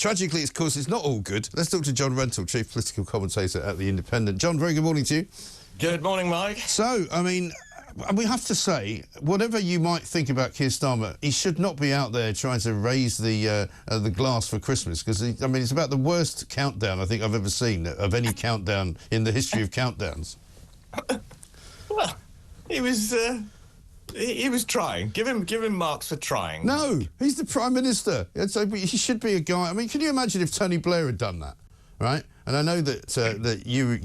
tragically, of course, it's not all good. Let's talk to John Rentoul, Chief Political Commentator at The Independent. John, very good morning to you. Good morning, Mike. So, I mean, we have to say, whatever you might think about Keir Starmer, he should not be out there trying to raise the glass for Christmas, because, I mean, it's about the worst countdown I think I've ever seen of any countdown in the history of countdowns. Well, he was trying. Give him marks for trying. No, he's the Prime Minister. So he should be a guy. I mean, can you imagine if Tony Blair had done that, right? And I know that that you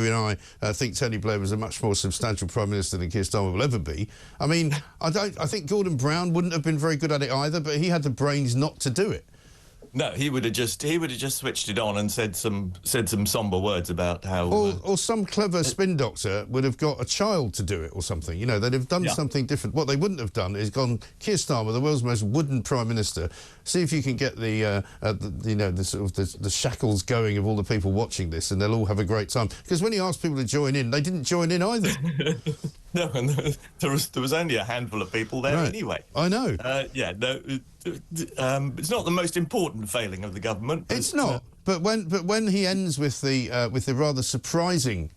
and I think Tony Blair was a much more substantial Prime Minister than Keir Starmer will ever be. I mean, I think Gordon Brown wouldn't have been very good at it either, but he had the brains not to do it. No, he would have just switched it on and said some somber words about how. Or some clever spin doctor would have got a child to do it or something. You know, they'd have done something different. What they wouldn't have done is gone, Keir Starmer, the world's most wooden Prime Minister. See if you can get the shackles going of all the people watching this, and they'll all have a great time. Because when he asked people to join in, they didn't join in either. No, and there was only a handful of people there anyway. I know. It's not the most important failing of the government. It's not. But when he ends with the rather surprising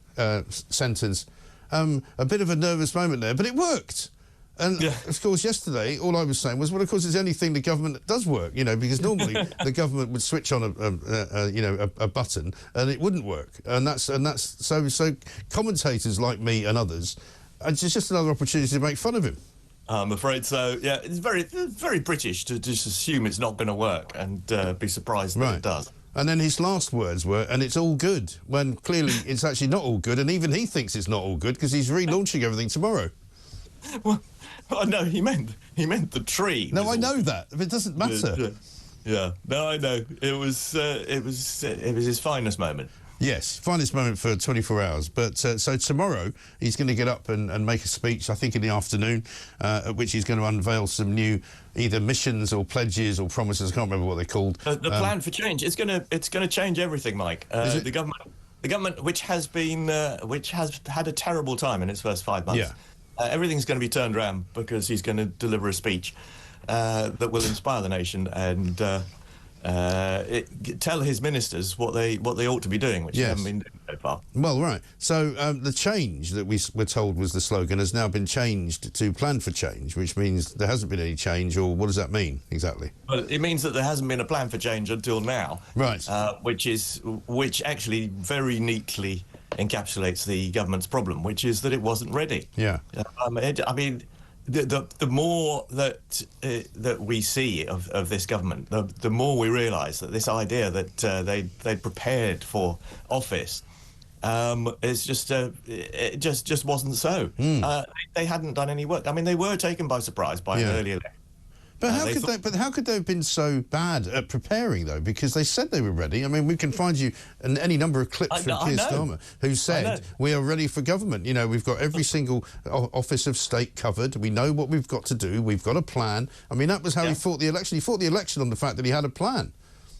sentence, a bit of a nervous moment there, but it worked. And of course, yesterday, all I was saying was, well, of course, it's the only thing the government that does work, you know, because normally the government would switch on a button and it wouldn't work, and that's so commentators like me and others, it's just another opportunity to make fun of him. I'm afraid so. Yeah, it's very British to just assume it's not going to work and be surprised that it does. And then his last words were, and it's all good, when clearly it's actually not all good, and even he thinks it's not all good because he's relaunching everything tomorrow. Well, no, he meant the tree. No, I know that, but it doesn't matter. Yeah. No, I know. It was his finest moment. Yes, finest moment for 24 hours. But so tomorrow he's going to get up and make a speech, I think in the afternoon, at which he's going to unveil some new either missions or pledges or promises. I can't remember what they're called. The plan for change. It's going to change everything, Mike. The government, which has had a terrible time in its first 5 months. Yeah. Everything's going to be turned around because he's going to deliver a speech that will inspire the nation and tell his ministers what they ought to be doing, which they haven't been doing so far. Well, right. So the change that we were told was the slogan has now been changed to plan for change, which means there hasn't been any change, or what does that mean exactly? Well, it means that there hasn't been a plan for change until now. Right. Which actually very neatly encapsulates the government's problem, which is that it wasn't ready. Yeah. I mean, the more that we see of this government, the more we realise that this idea that they prepared for office is it just wasn't so. They hadn't done any work. I mean, they were taken by surprise by an early election. But how could they have been so bad at preparing, though? Because they said they were ready. I mean, we can find you any number of clips from Keir Starmer who said, we are ready for government. You know, we've got every single office of state covered. We know what we've got to do. We've got a plan. I mean, that was how he fought the election. He fought the election on the fact that he had a plan.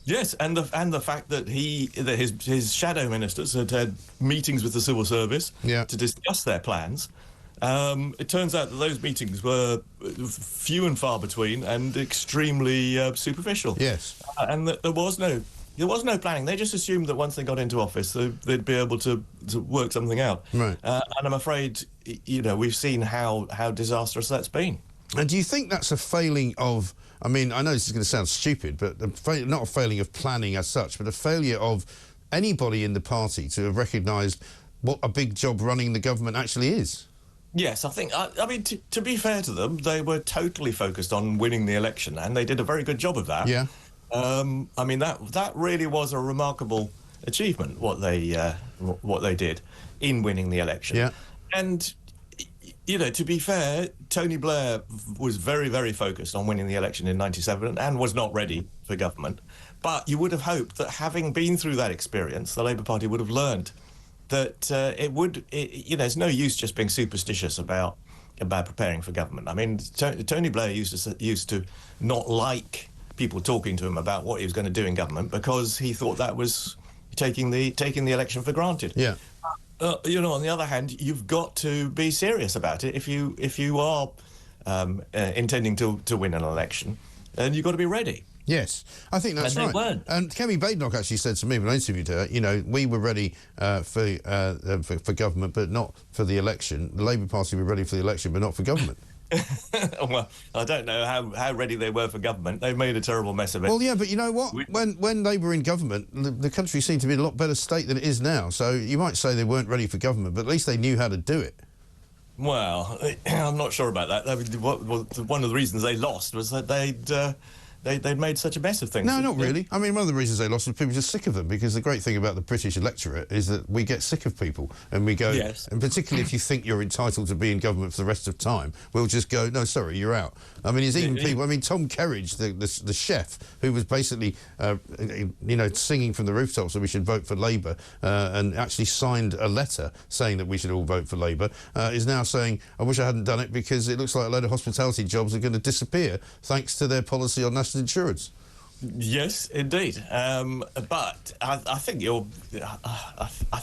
Yes, and the fact that his shadow ministers had meetings with the civil service to discuss their plans. It turns out that those meetings were few and far between and extremely superficial. Yes, and that there was no planning. They just assumed that once they got into office, they'd be able to work something out. Right. And I'm afraid, you know, we've seen how disastrous that's been. And do you think that's a failing of? I mean, I know this is going to sound stupid, but not a failing of planning as such, but a failure of anybody in the party to have recognised what a big job running the government actually is. Yes, I think, I mean, to be fair to them, they were totally focused on winning the election, and they did a very good job of that. Yeah. I mean, that really was a remarkable achievement, what they did in winning the election. Yeah. And, you know, to be fair, Tony Blair was very, very focused on winning the election in '97 and was not ready for government. But you would have hoped that having been through that experience, the Labour Party would have learned that you know, it's no use just being superstitious about preparing for government. I mean, Tony Blair used to not like people talking to him about what he was going to do in government because he thought that was taking the election for granted. Yeah. You know, on the other hand, you've got to be serious about it if you are intending to win an election, and you've got to be ready. Yes, I think that's and right. They weren't. And Kemi Badenoch actually said to me when I interviewed her, you know, we were ready for government, but not for the election. The Labour Party were ready for the election, but not for government. Well, I don't know how ready they were for government. They've made a terrible mess of it. Well, yeah, but you know what? When they were in government, the country seemed to be in a lot better state than it is now. So you might say they weren't ready for government, but at least they knew how to do it. Well, I'm not sure about that. One of the reasons they lost was that they'd made such a mess of things. No, not really. I mean, one of the reasons they lost was people were just sick of them, because the great thing about the British electorate is that we get sick of people, and we go, yes. And particularly if you think you're entitled to be in government for the rest of time, we'll just go, no, sorry, you're out. I mean, there's even people, I mean, Tom Kerridge, the chef, who was basically, you know, singing from the rooftops that we should vote for Labour, and actually signed a letter saying that we should all vote for Labour, is now saying, I wish I hadn't done it, because it looks like a load of hospitality jobs are going to disappear thanks to their policy on national insurance. Yes, indeed. But I think you're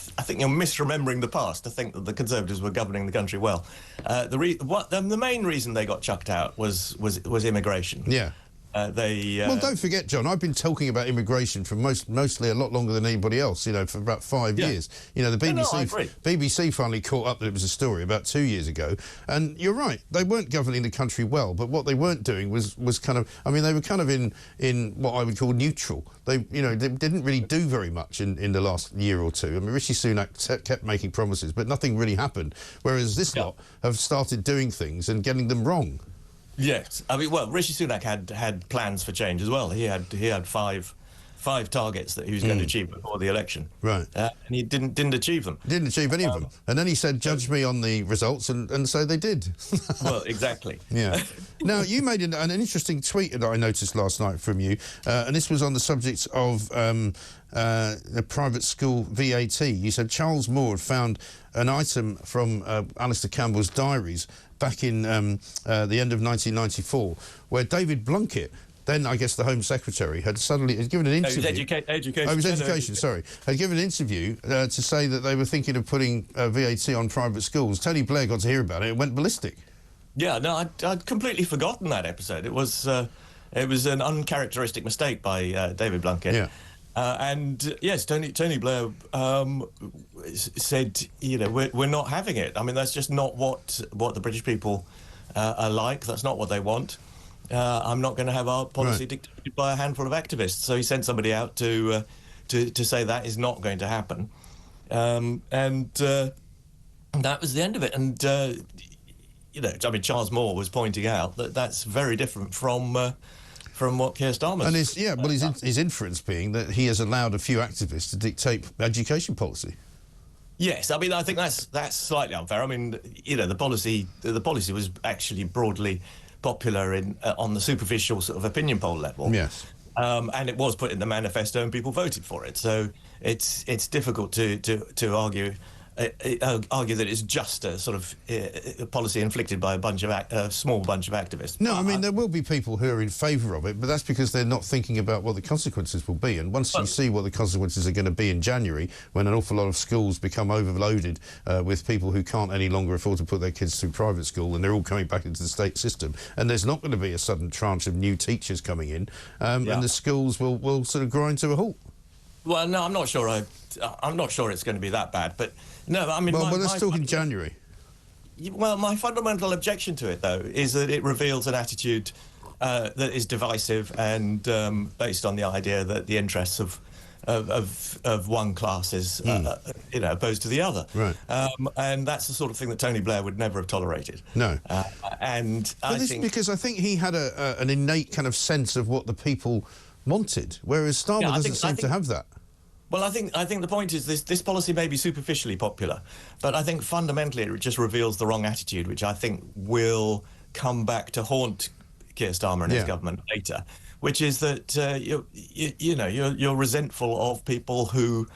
misremembering the past to think that the Conservatives were governing the country well. The main reason they got chucked out was immigration. Yeah. Well, don't forget, John, I've been talking about immigration for mostly a lot longer than anybody else, you know, for about 5 years. You know, the BBC finally caught up that it was a story about 2 years ago. And you're right, they weren't governing the country well, but what they weren't doing was kind of, I mean, they were kind of in what I would call neutral. They didn't really do very much in the last year or two. I mean, Rishi Sunak kept making promises, but nothing really happened, whereas this lot have started doing things and getting them wrong. Yes, I mean, well, Rishi Sunak had plans for change as well. He had five targets that he was going to achieve before the election. Right, and he didn't achieve them. Didn't achieve any of them. And then he said, "Judge me on the results," and so they did. Well, exactly. Yeah. Now, you made an interesting tweet that I noticed last night from you, and this was on the subject of the private school VAT. You said Charles Moore had found an item from Alistair Campbell's diaries back in the end of 1994, where David Blunkett, then I guess the Home Secretary, had given an interview. Education. Oh, it was education. Sorry, had given an interview to say that they were thinking of putting VAT on private schools. Tony Blair got to hear about it and went ballistic. Yeah, no, I'd completely forgotten that episode. It was an uncharacteristic mistake by David Blunkett. Yeah. And yes, Tony Blair said, you know, we're not having it. I mean, that's just not what the British people are like. That's not what they want. I'm not going to have our policy dictated by a handful of activists. So he sent somebody out to say that is not going to happen, and that was the end of it. And you know, I mean, Charles Moore was pointing out that that's very different from what Keir Starmer. And his inference being that he has allowed a few activists to dictate education policy. Yes, I mean, I think that's slightly unfair. I mean, you know, the policy was actually broadly popular on the superficial sort of opinion poll level. Yes. And it was put in the manifesto, and people voted for it. So it's difficult to argue that it's just a sort of a policy inflicted by a small bunch of activists. No, I mean, there will be people who are in favour of it, but that's because they're not thinking about what the consequences will be. And once you see what the consequences are going to be in January, when an awful lot of schools become overloaded with people who can't any longer afford to put their kids through private school, and they're all coming back into the state system, and there's not going to be a sudden tranche of new teachers coming in, and the schools will sort of grind to a halt. Well, no, I'm not sure it's going to be that bad, but no, I mean... Well, let's talk in January. Well, my fundamental objection to it, though, is that it reveals an attitude that is divisive and based on the idea that the interests of one class is, you know, opposed to the other. Right. And that's the sort of thing that Tony Blair would never have tolerated. No. Because I think he had an innate kind of sense of what the people wanted, whereas Starmer doesn't seem to have that. Well, I think the point is this policy may be superficially popular, but I think fundamentally it just reveals the wrong attitude, which I think will come back to haunt Keir Starmer and his government later, which is that you're resentful of people who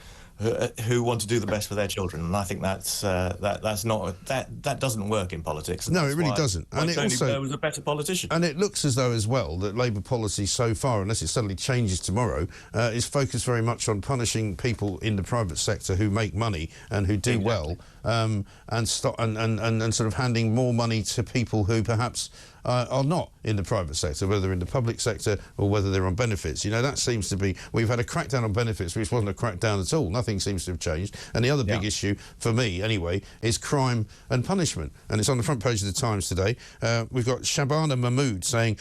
want to do the best for their children, and I think that doesn't work in politics. No, it really doesn't. And Tony Blair was a better politician. And it looks as though, as well, that Labour policy so far, unless it suddenly changes tomorrow, is focused very much on punishing people in the private sector who make money and who do well, and sort of handing more money to people who perhaps are not in the private sector, whether they're in the public sector or whether they're on benefits. You know, that seems to be... We've had a crackdown on benefits, which wasn't a crackdown at all. Nothing seems to have changed. And the other big issue, for me anyway, is crime and punishment. And it's on the front page of the Times today. We've got Shabana Mahmood saying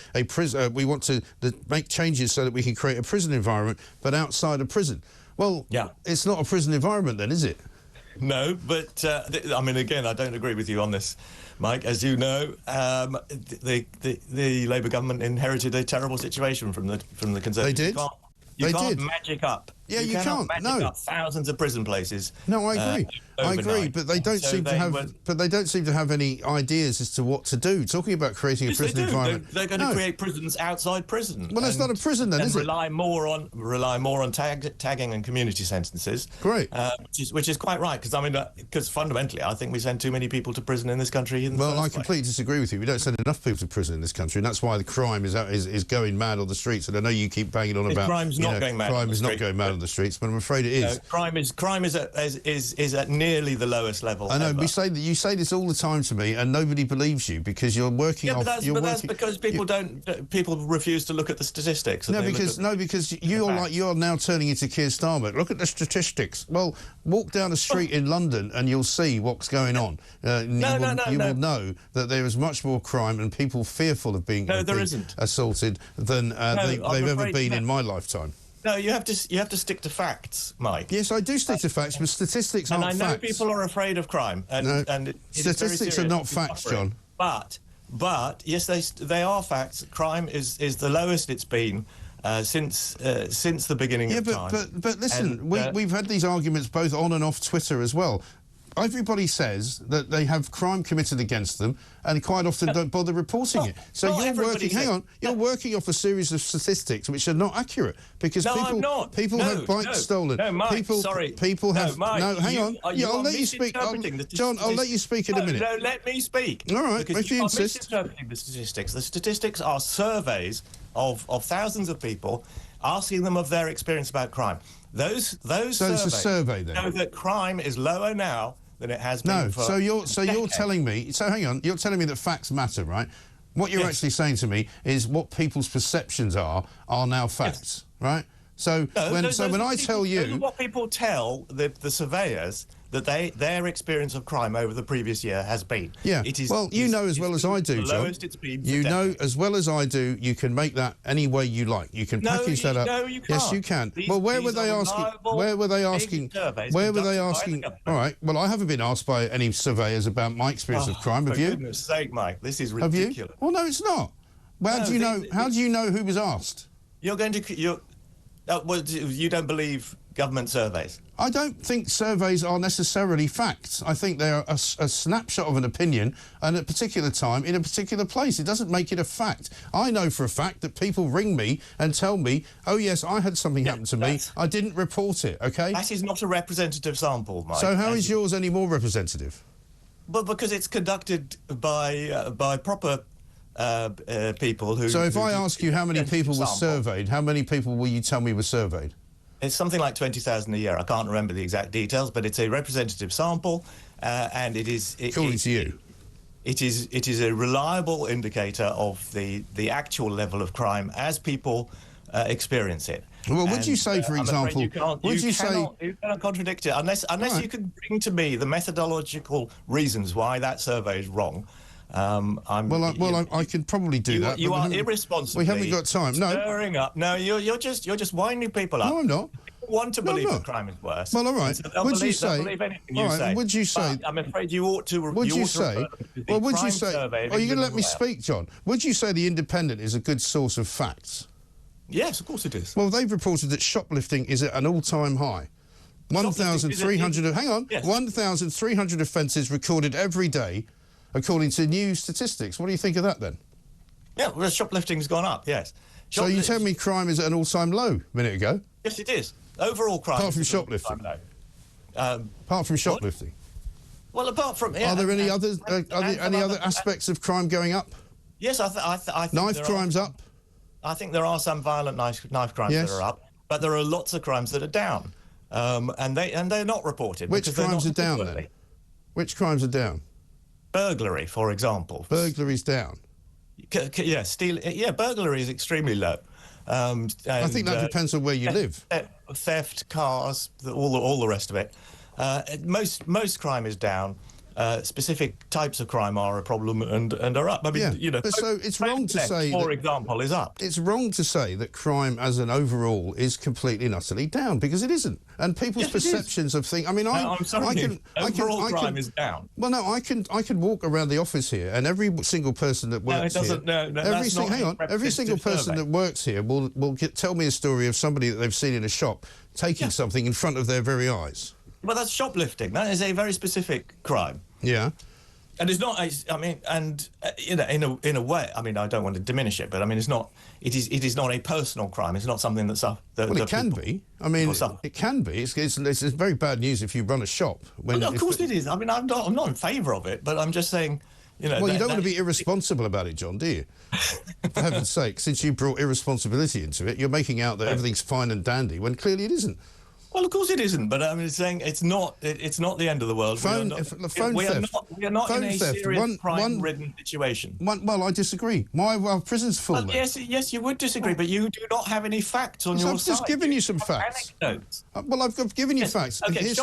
we want to make changes so that we can create a prison environment, but outside of prison. Well, it's not a prison environment then, is it? No, but I mean, again, I don't agree with you on this, Mike. As you know, the Labour government inherited a terrible situation from the Conservatives. They did. You can't magic up. Yeah, you can't. Magic up thousands of prison places. No, I agree. I agree, but they don't seem to have. But they don't seem to have any ideas as to what to do. Talking about creating a prison environment, they're going to create prisons outside prison. Well, that's not a prison then, is it? Rely more on tagging and community sentences. Great. Which is quite right, because I mean, because fundamentally, I think we send too many people to prison in this country. Well, I completely disagree with you. We don't send enough people to prison in this country, and that's why the crime is going mad on the streets. And I know you keep banging on about crime's not going mad. Crime is not going mad on the streets, but I'm afraid it is. Crime is at nearly the lowest level. I know. Ever. You say this all the time to me, and nobody believes you because you're working off. That's because people refuse to look at the statistics. Because you're now turning into Keir Starmer. Look at the statistics. Well, walk down the street in London and you'll see what's going on. You will know that there is much more crime and people fearful of being assaulted than they've ever been in my lifetime. No, you have to stick to facts, Mike. Yes, I do stick to facts, but statistics aren't facts. And I know people are afraid of crime, and statistics are not facts, John. But yes, they are facts. Crime is the lowest it's been since the beginning of time. But listen, we've had these arguments both on and off Twitter as well. Everybody says that they have crime committed against them and quite often don't bother reporting it. So you're working off a series of statistics which are not accurate because people have bikes stolen. No, Mike, sorry. People have... Mike, hang on. I'll let you speak. John, I'll let you speak in a minute. No, let me speak. All right, because if you insist. Misinterpreting the statistics. The statistics are surveys of thousands of people asking them of their experience about crime. Those surveys it's a survey then. Know that crime is lower now than it has been for you're telling me. So hang on, you're telling me that facts matter, right? What you're actually saying to me is what people's perceptions are now facts, right? So when I tell you what people tell the surveyors that their experience of crime over the previous year has been. Yeah. You know as well as I do, John. Lowest it's been. You know as well as I do. You can make that any way you like. You can package that up. No, you can't. Yes, you can. Well, where were they asking? Where were they asking? All right. Well, I haven't been asked by any surveyors about my experience of crime. Have you? For goodness sake, Mike, this is ridiculous. Have you? Well, no, it's not. Well, how do you know? How do you know who was asked? You don't believe government surveys? I don't think surveys are necessarily facts. I think they are a snapshot of an opinion at a particular time in a particular place. It doesn't make it a fact. I know for a fact that people ring me and tell me, oh, yes, I had something happen to me. I didn't report it, OK? That is not a representative sample, Mike. So how is yours any more representative? Well, because it's conducted by proper people who... So if I ask you how many people were surveyed, how many people will you tell me were surveyed? It's something like 20,000 a year. I can't remember the exact details, but it's a representative sample, and it is... According to you? It is a reliable indicator of the actual level of crime as people experience it. Well, would you say, for example... You cannot contradict it, unless you can bring to me the methodological reasons why that survey is wrong. I could probably do that. You are irresponsibly. We haven't got time. No, stirring up. No, you're just winding people up. No, I'm not. People want to believe that crime is worse. Well, all right. So would you say? Believe anything you say. Would you say? But I'm afraid you ought to. Would you say? Well, would you say? Are you going to let me speak, John? Would you say the Independent is a good source of facts? Yes, of course it is. Well, they've reported that shoplifting is at an all-time high. 1,300. Hang on. Yes. 1,300 offences recorded every day, according to new statistics. What do you think of that, then? Yeah, well, shoplifting's gone up, yes. So you tell me crime is at an all-time low a minute ago? Yes, it is. Overall crime... Apart from shoplifting? Apart from shoplifting? Well, apart from... Are there any other aspects of crime going up? Yes, I think knife crimes up? I think there are some violent knife crimes that are up, but there are lots of crimes that are down, and they're not reported. Which crimes are down, then? Which crimes are down? Burglary, for example. Burglary's down? burglary is extremely low. I think that depends on where you live. Theft, cars, all the rest of it. Most crime is down. Specific types of crime are a problem and are up. I mean, but so it's wrong to say, for example, is up. It's wrong to say that crime as an overall is completely and utterly down, because it isn't. And people's perceptions of things. I mean, I'm sorry, overall crime is down. Well, no, I can walk around the office here, and every single person that works here. Every single person that works here will tell me a story of somebody that they've seen in a shop taking something in front of their very eyes. Well, that's shoplifting. That is a very specific crime. Yeah. And it's not. I mean, and in a way, I mean, I don't want to diminish it, but I mean, it's not. It is not a personal crime. It's not something that's up. Well, it can be. I mean, it can be. It's very bad news if you run a shop. Of course it is. I mean, I'm not in favour of it, but I'm just saying. Well, you don't want to be irresponsible about it, John, do you? For heaven's sake, since you brought irresponsibility into it, you're making out that everything's fine and dandy when clearly it isn't. Well, of course it isn't, but I'm saying it's not the end of the world. We are not in a serious crime-ridden situation. Well, I disagree. Our prison's full. Well, yes, you would disagree, but you do not have any facts on your side. I've just given you some facts. Anecdotes. Well, I've given you facts. Okay,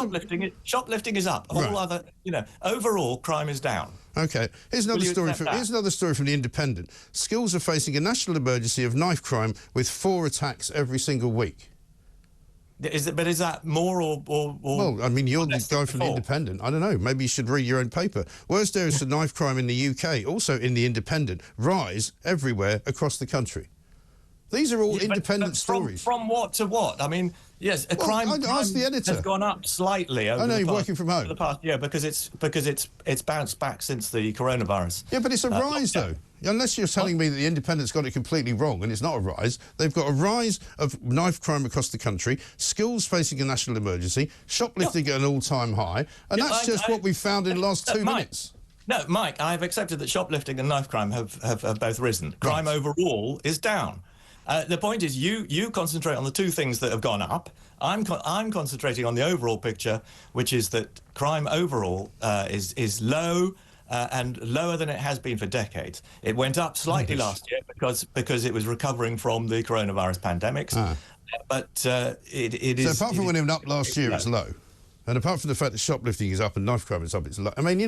shoplifting is up. All other, overall crime is down. Okay, here's another story from The Independent. Schools are facing a national emergency of knife crime with 4 attacks every single week. Is that more or well, I mean, you're the guy from The Independent. I don't know. Maybe you should read your own paper. Worst areas for knife crime in the UK, also in The Independent, rise everywhere across the country. These are all independent stories. From what to what? I mean, yes, crime ask the editor. Has gone up slightly over you're working from home. the past year because it's bounced back since the coronavirus. Yeah, but it's a rise though. Unless you're telling me that The Independent's got it completely wrong and it's not a rise. They've got a rise of knife crime across the country, schools facing a national emergency, shoplifting at an all-time high, and that's just what we've found in the last 2 minutes. No, Mike, I've accepted that shoplifting and knife crime have both risen. Crime overall is down. The point is, you concentrate on the two things that have gone up. I'm concentrating on the overall picture, which is that crime overall is low and lower than it has been for decades. It went up slightly last year because it was recovering from the coronavirus pandemics. But it is. So apart from when it went up last year, it's low. And apart from the fact that shoplifting is up and knife crime is up, it's low. I mean, you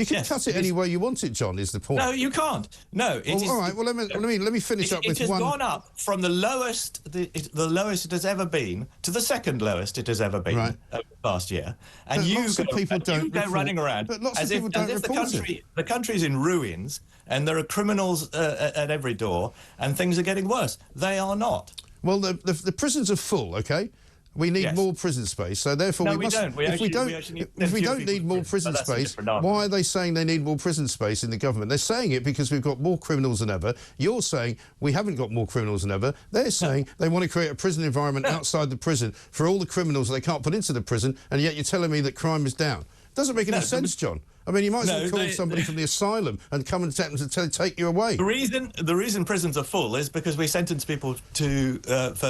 can cut it any way you want it, John, is the point. No, you can't. No. All right, well, let me finish up with one. It has gone up from the lowest it has ever been to the second lowest it has ever been over the past year. And lots of people don't go running around as if the country's in ruins and there are criminals at every door and things are getting worse. They are not. Well, the prisons are full, okay? We need more prison space, so therefore we must. If we don't need more prison space, why are they saying they need more prison space in the government? They're saying it because we've got more criminals than ever. You're saying we haven't got more criminals than ever. They're saying they want to create a prison environment outside the prison for all the criminals they can't put into the prison, and yet you're telling me that crime is down. It doesn't make any sense, John. I mean, you might as well call somebody from the asylum and come and tell them to take you away. The reason prisons are full is because we sentence people to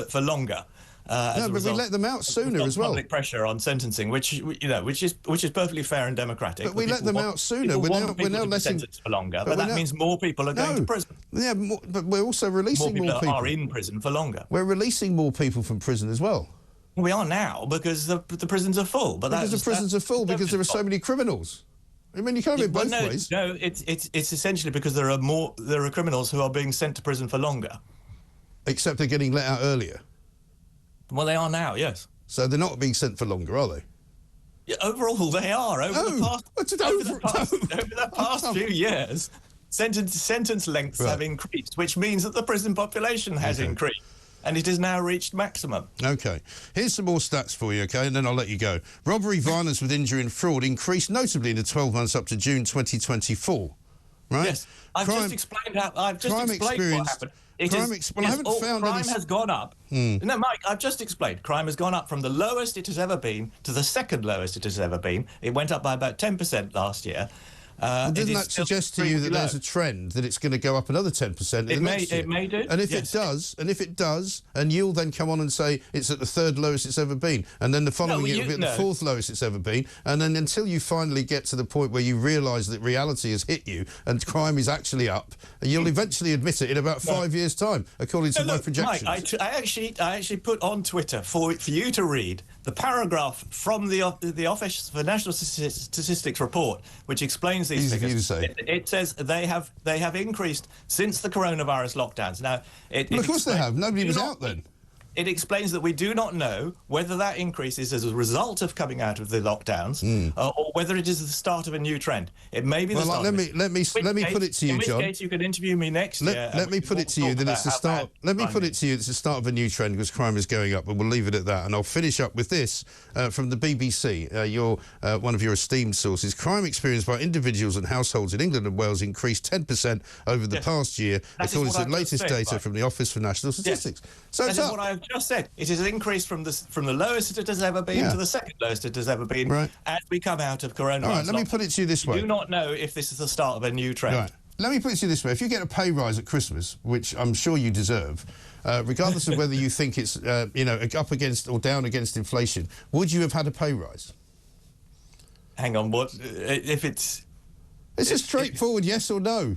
for longer. But we let them out sooner as well. Public pressure on sentencing, which is perfectly fair and democratic. But we let them out sooner. We're now letting sentenced for longer, but that means more people are going to prison. Yeah, but we're also releasing more people. Are in prison for longer. We're releasing more people from prison as well. We are now because the prisons are full. But because the prisons are full because there are so many criminals. I mean, you can't have it both ways. No, it's essentially because there are criminals who are being sent to prison for longer. Except they're getting let out earlier. Well, they are now, yes. So they're not being sent for longer, are they? Yeah, overall, they are. Over the past few years, sentence lengths have increased, which means that the prison population has increased. And it has now reached maximum. OK. Here's some more stats for you, OK, and then I'll let you go. Robbery, violence with injury and fraud increased notably in the 12 months up to June 2024. Right? Yes. I've just explained what happened. Crime has gone up. No, Mike, I've just explained. Crime has gone up from the lowest it has ever been to the second lowest it has ever been. It went up by about 10% last year. Well, doesn't that suggest to you that there's a trend that it's going to go up another 10% in the next year? It may do. And if it does, and you'll then come on and say it's at the third lowest it's ever been, and then the following year it'll be at the fourth lowest it's ever been, and then until you finally get to the point where you realise that reality has hit you and crime is actually up, you'll eventually admit it in about 5 years' time, according to my projections. Mike, I actually put on Twitter for you to read the paragraph from the Office for National Statistics report, which explains these figures. Easy for you to say. It says they have increased since the coronavirus lockdowns. Now, well, of course they have. Nobody was out then. It explains that we do not know whether that increase is as a result of coming out of the lockdowns or whether it is the start of a new trend. It may be the start. Let me put it to you, John. In which case you can interview me next year. Let me put it to you that it's the start. Let me put it to you it's the start of a new trend because crime is going up, and we'll leave it at that. And I'll finish up with this from the BBC. One of your esteemed sources. Crime experienced by individuals and households in England and Wales increased 10% over the past year, according to the latest data from the Office for National Statistics. So that is what I have just said. It has increased from the lowest it has ever been to the second lowest it has ever been as we come out of coronavirus. All right, let me put it to you this way. We do not know if this is the start of a new trend. Right. Let me put it to you this way. If you get a pay rise at Christmas, which I'm sure you deserve, regardless of whether you think it's up against or down against inflation, would you have had a pay rise? Hang on, what if it's... It's a straightforward yes or no.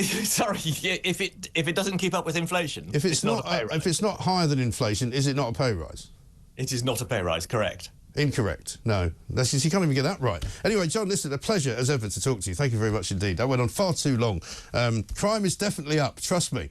Sorry, if it doesn't keep up with inflation, if it's not higher than inflation, is it not a pay rise? It is not a pay rise, correct. Incorrect. No. That's just, you can't even get that right. Anyway, John, listen, a pleasure as ever to talk to you. Thank you very much indeed. That went on far too long. Crime is definitely up, trust me.